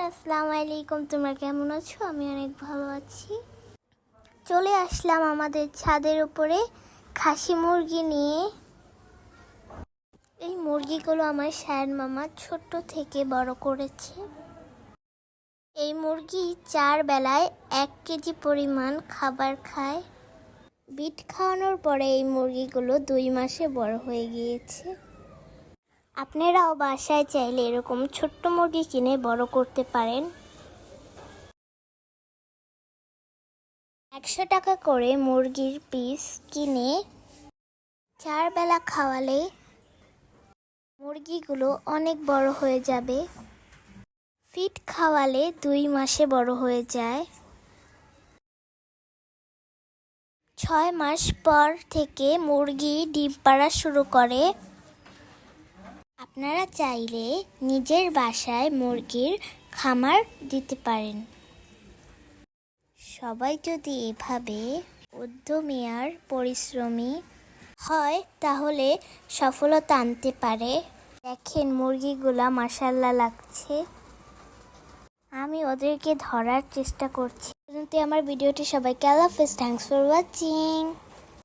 আসসালামু আলাইকুম। তোমরা কেমন আছো? আমি অনেক ভালো আছি। চলে আসলাম আমাদের ছাদের উপরে খাসি মুরগি নিয়ে। এই মুরগিগুলো আমার শায়ন মামা ছোট্ট থেকে বড় করেছে। এই মুরগি 4 বেলায় 1 কেজি পরিমাণ খাবার খায়। বিট খাওয়ানোর পরে এই মুরগিগুলো 2 মাসে বড় হয়ে গিয়েছে। আপনারাও বাসায় চাইলে এরকম ছোট্ট মুরগি কিনে বড় করতে পারেন। 100 টাকা করে মুরগির পিস কিনে 4 বেলা খাওয়ালে মুরগিগুলো অনেক বড় হয়ে যাবে। ফিড খাওয়ালে 2 মাসে বড় হয়ে যায়। 6 মাস পর থেকে মুরগি ডিম পাড়া শুরু করে। আপনারা চাইলে নিজের বাসায় মুরগির খামার দিতে পারেন। সবাই যদি এভাবে উদ্যমী আর পরিশ্রমী হয় তাহলে সফলতা আনতে পারে। দেখেন মুরগিগুলা মাশাআল্লাহ লাগছে। আমি ওদেরকে ধরার চেষ্টা করছি। আমার ভিডিওটি সবাইকে আল্লাহ হাফেজ। Thanks for watching.